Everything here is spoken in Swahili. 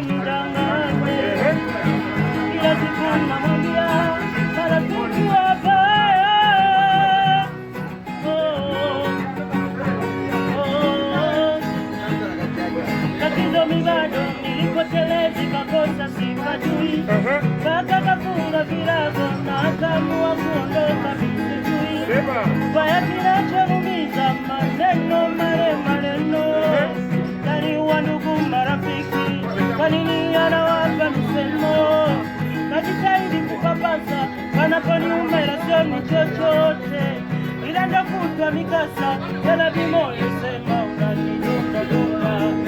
nimdanganye, kila siku namwambia marafiki wabaya. Tatizo mi bado nilipotelezi kakosa sipajui, kaka kafunga virago na akaamua kuondoka visijui. Baya kinachomuumiza maneno maneno, yaliua ndugu marafiki, kwa nini anawapa misemo? Najitahidi kupapasa panaponiuma ila sioni chochote, ila ndo kutwa mikasa yala vimoyo sema unanidunga dunga.